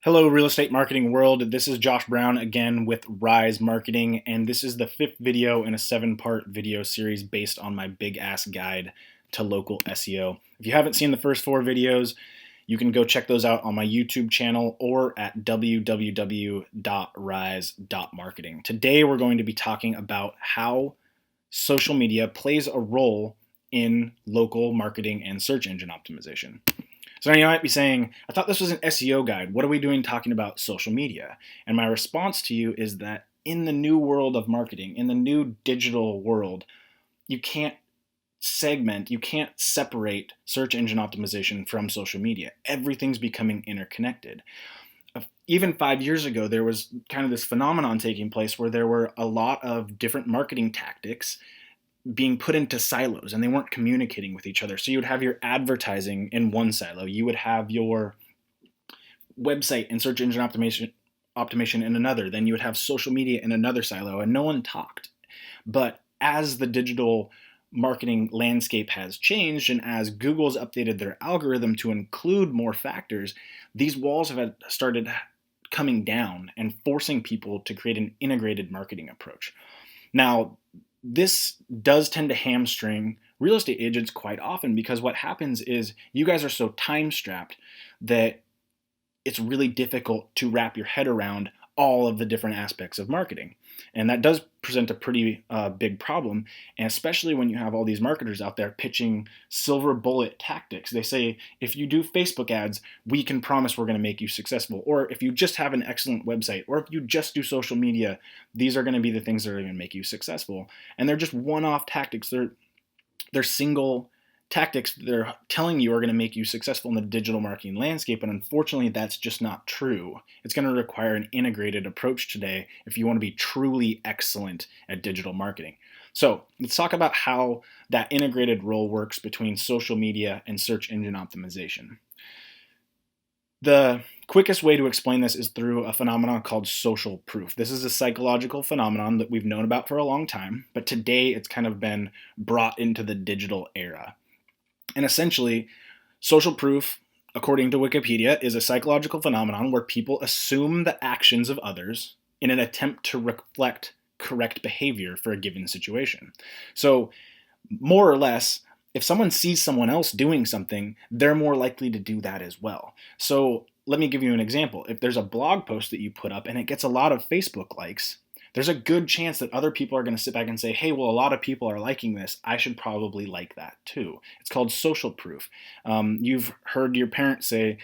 Hello, real estate marketing world. This is Josh Brown again with Rise Marketing, and this is the fifth video in a 7-part video series based on my big ass guide to local SEO. If you haven't seen the first 4 videos, you can go check those out on my YouTube channel or at www.rise.marketing. Today, we're going to be talking about how social media plays a role in local marketing and search engine optimization. So now you might be saying, I thought this was an SEO guide. What are we doing talking about social media? And my response to you is that in the new world of marketing, in the new digital world, you can't segment, you can't separate search engine optimization from social media. Everything's becoming interconnected. Even 5 years ago, there was kind of this phenomenon taking place where there were a lot of different marketing tactics being put into silos and they weren't communicating with each other. So you would have your advertising in one silo, you would have your website and search engine optimization in another, then you would have social media in another silo, and no one talked. But as the digital marketing landscape has changed and as Google's updated their algorithm to include more factors, these walls have started coming down and forcing people to create an integrated marketing approach. Now, this does tend to hamstring real estate agents quite often because what happens is you guys are so time strapped that it's really difficult to wrap your head around all of the different aspects of marketing. And that does present a pretty big problem, and especially when you have all these marketers out there pitching silver bullet tactics. They say, if you do Facebook ads, we can promise we're going to make you successful. Or if you just have an excellent website, or if you just do social media, these are going to be the things that are going to make you successful. And they're just one-off tactics. They're single tactics that they're telling you are going to make you successful in the digital marketing landscape, and unfortunately that's just not true. It's going to require an integrated approach today if you want to be truly excellent at digital marketing. So let's talk about how that integrated role works between social media and search engine optimization. The quickest way to explain this is through a phenomenon called social proof. This is a psychological phenomenon that we've known about for a long time, but today it's kind of been brought into the digital era. And essentially, social proof, according to Wikipedia, is a psychological phenomenon where people assume the actions of others in an attempt to reflect correct behavior for a given situation. So, more or less, if someone sees someone else doing something, they're more likely to do that as well. So, let me give you an example. If there's a blog post that you put up and it gets a lot of Facebook likes, there's a good chance that other people are going to sit back and say, hey, well, a lot of people are liking this. I should probably like that too. It's called social proof. You've heard your parents say,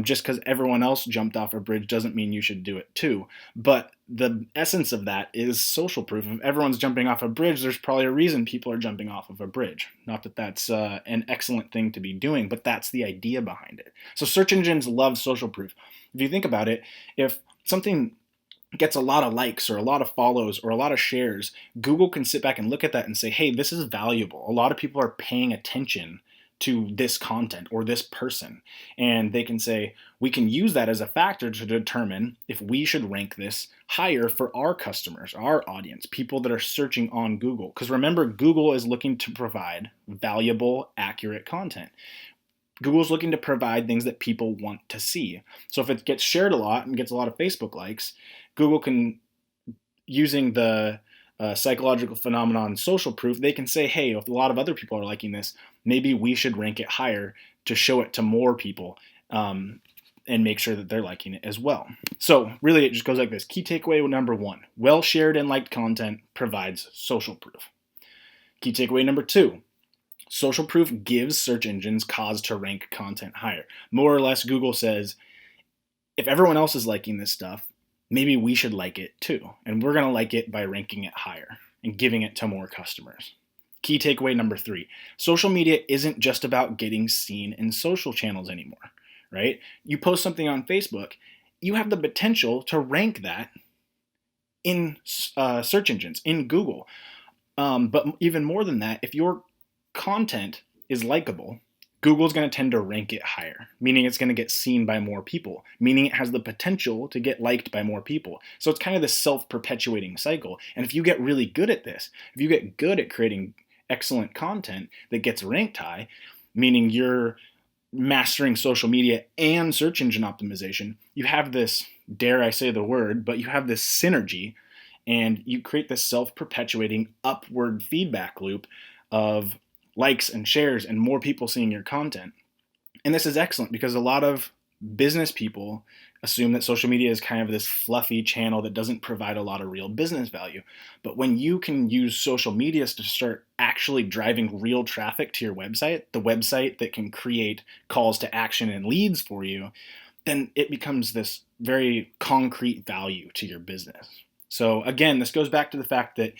just because everyone else jumped off a bridge doesn't mean you should do it too. But the essence of that is social proof. If everyone's jumping off a bridge, there's probably a reason people are jumping off of a bridge. Not that that's an excellent thing to be doing, but that's the idea behind it. So search engines love social proof. If you think about it, if something gets a lot of likes or a lot of follows or a lot of shares, Google can sit back and look at that and say, hey, this is valuable. A lot of people are paying attention to this content or this person. And they can say, we can use that as a factor to determine if we should rank this higher for our customers, our audience, people that are searching on Google. Because remember, Google is looking to provide valuable, accurate content. Google's looking to provide things that people want to see. So if it gets shared a lot and gets a lot of Facebook likes, Google can, using the psychological phenomenon social proof, they can say, hey, if a lot of other people are liking this, maybe we should rank it higher to show it to more people and make sure that they're liking it as well. So really it just goes like this. Key takeaway number 1, well shared and liked content provides social proof. Key takeaway number 2, social proof gives search engines cause to rank content higher. More or less, Google says, if everyone else is liking this stuff, maybe we should like it too. And we're going to like it by ranking it higher and giving it to more customers. Key takeaway number 3, social media isn't just about getting seen in social channels anymore, right? You post something on Facebook, you have the potential to rank that in search engines, in Google. But even more than that, if your content is likable, Google's going to tend to rank it higher, meaning it's going to get seen by more people, meaning it has the potential to get liked by more people. So it's kind of this self-perpetuating cycle. And if you get really good at this, if you get good at creating excellent content that gets ranked high, meaning you're mastering social media and search engine optimization, you have this, dare I say the word, but you have this synergy, and you create this self-perpetuating upward feedback loop of likes and shares and more people seeing your content. And this is excellent because a lot of business people assume that social media is kind of this fluffy channel that doesn't provide a lot of real business value. But when you can use social media to start actually driving real traffic to your website, the website that can create calls to action and leads for you, then it becomes this very concrete value to your business. So again, this goes back to the fact that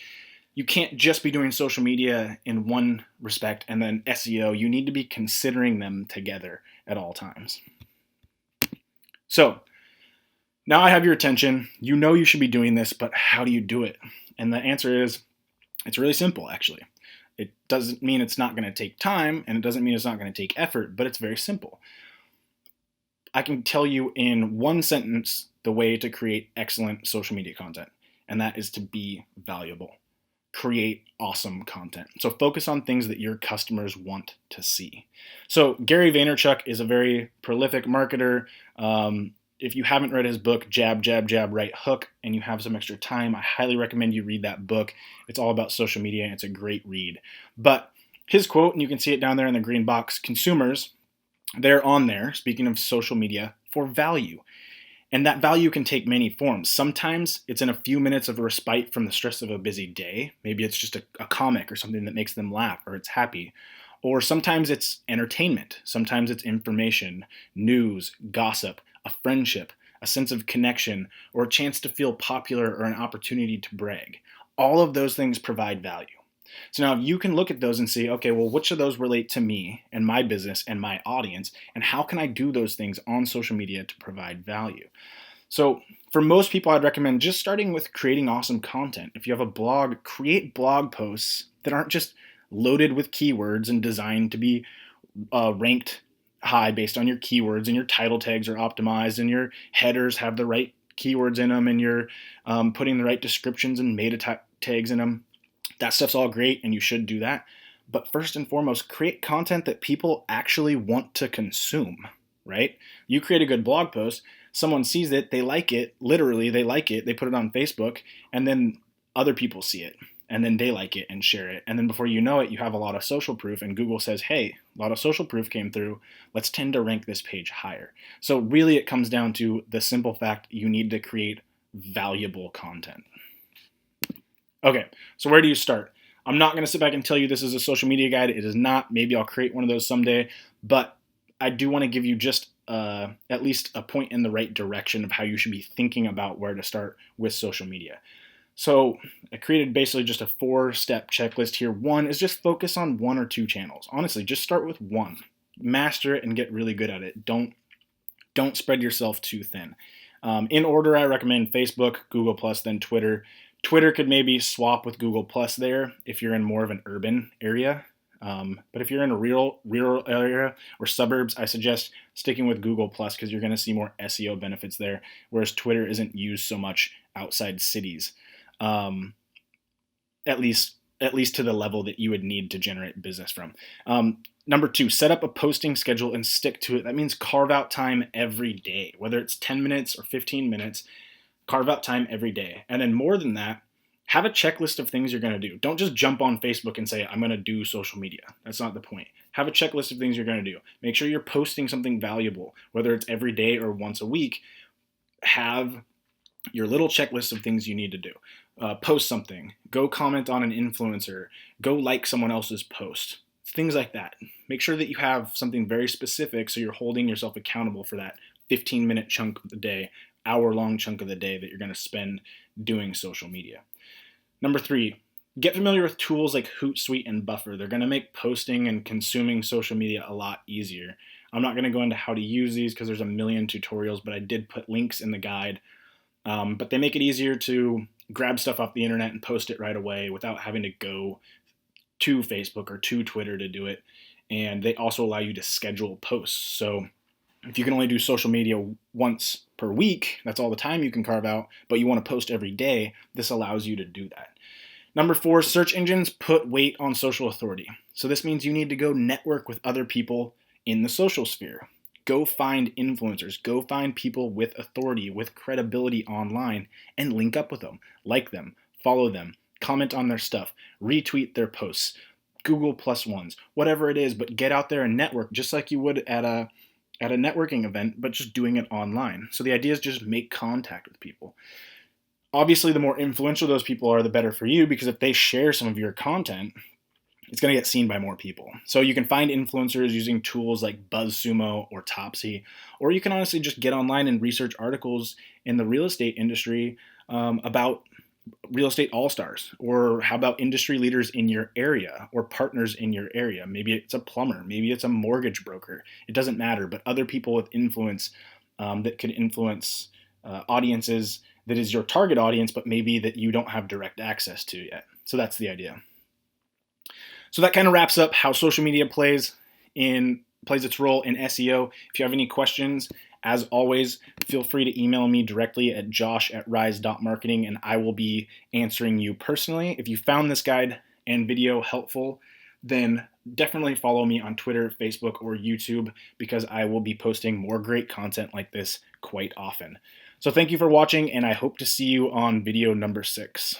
you can't just be doing social media in one respect and then SEO. You need to be considering them together at all times. So now I have your attention. You know you should be doing this, but how do you do it? And the answer is, it's really simple, actually. It doesn't mean it's not going to take time, and it doesn't mean it's not going to take effort, but it's very simple. I can tell you in one sentence the way to create excellent social media content, and that is to be valuable. Create awesome content. So focus on things that your customers want to see. So Gary Vaynerchuk is a very prolific marketer. If you haven't read his book, Jab, Jab, Jab, Right Hook, and you have some extra time, I highly recommend you read that book. It's all about social media, and it's a great read. But his quote, and you can see it down there in the green box, consumers, they're on there, speaking of social media, for value. And that value can take many forms. Sometimes it's in a few minutes of respite from the stress of a busy day. Maybe it's just a comic or something that makes them laugh, or it's happy. Or sometimes it's entertainment. Sometimes it's information, news, gossip, a friendship, a sense of connection, or a chance to feel popular or an opportunity to brag. All of those things provide value. So now you can look at those and see, okay, well, which of those relate to me and my business and my audience, and how can I do those things on social media to provide value? So for most people, I'd recommend just starting with creating awesome content. If you have a blog, create blog posts that aren't just loaded with keywords and designed to be ranked high based on your keywords, and your title tags are optimized, and your headers have the right keywords in them, and you're putting the right descriptions and meta tags in them. That stuff's all great, and you should do that. But first and foremost, create content that people actually want to consume, right? You create a good blog post, someone sees it, they like it, literally they like it, they put it on Facebook, and then other people see it, and then they like it and share it. And then before you know it, you have a lot of social proof, and Google says, hey, a lot of social proof came through, let's tend to rank this page higher. So really it comes down to the simple fact you need to create valuable content. Okay, so where do you start? I'm not going to sit back and tell you this is a social media guide. It is not. Maybe I'll create one of those someday, but I do want to give you just at least a point in the right direction of how you should be thinking about where to start with social media. So I created basically just a 4-step checklist here. One is just focus on 1 or 2 channels. Honestly, just start with one. Master it and get really good at it. Don't spread yourself too thin. In order, I recommend Facebook, Google+, then Twitter. Twitter could maybe swap with Google Plus there if you're in more of an urban area. But if you're in a rural area or suburbs, I suggest sticking with Google Plus because you're going to see more SEO benefits there, whereas Twitter isn't used so much outside cities, at least to the level that you would need to generate business from. Number 2, set up a posting schedule and stick to it. That means carve out time every day, whether it's 10 minutes or 15 minutes. Carve out time every day. And then more than that, have a checklist of things you're going to do. Don't just jump on Facebook and say, I'm going to do social media. That's not the point. Have a checklist of things you're going to do. Make sure you're posting something valuable, whether it's every day or once a week. Have your little checklist of things you need to do. Post something. Go comment on an influencer. Go like someone else's post. Things like that. Make sure that you have something very specific so you're holding yourself accountable for that 15-minute chunk of the day, hour-long chunk of the day that you're going to spend doing social media. Number 3, get familiar with tools like Hootsuite and Buffer. They're going to make posting and consuming social media a lot easier. I'm not going to go into how to use these because there's a million tutorials, but I did put links in the guide. But they make it easier to grab stuff off the internet and post it right away without having to go to Facebook or to Twitter to do it. And they also allow you to schedule posts. So if you can only do social media once per week, that's all the time you can carve out, but you want to post every day, this allows you to do that. Number 4, search engines put weight on social authority. So this means you need to go network with other people in the social sphere. Go find influencers, go find people with authority, with credibility online, and link up with them, like them, follow them, comment on their stuff, retweet their posts, Google plus ones, whatever it is, but get out there and network just like you would at a networking event, but just doing it online. So the idea is just make contact with people. Obviously, the more influential those people are, the better for you, because if they share some of your content, it's going to get seen by more people. So you can find influencers using tools like BuzzSumo or Topsy, or you can honestly just get online and research articles in the real estate industry about real estate all-stars, or how about industry leaders in your area or partners in your area. Maybe it's a plumber, maybe it's a mortgage broker. It doesn't matter, but other people with influence that could influence audiences that is your target audience, but maybe that you don't have direct access to yet. So that's the idea. So that kind of wraps up how social media plays its role in SEO. If you have any questions, as always, feel free to email me directly at josh@rise.marketing, and I will be answering you personally. If you found this guide and video helpful, then definitely follow me on Twitter, Facebook, or YouTube, because I will be posting more great content like this quite often. So thank you for watching, and I hope to see you on video number 6.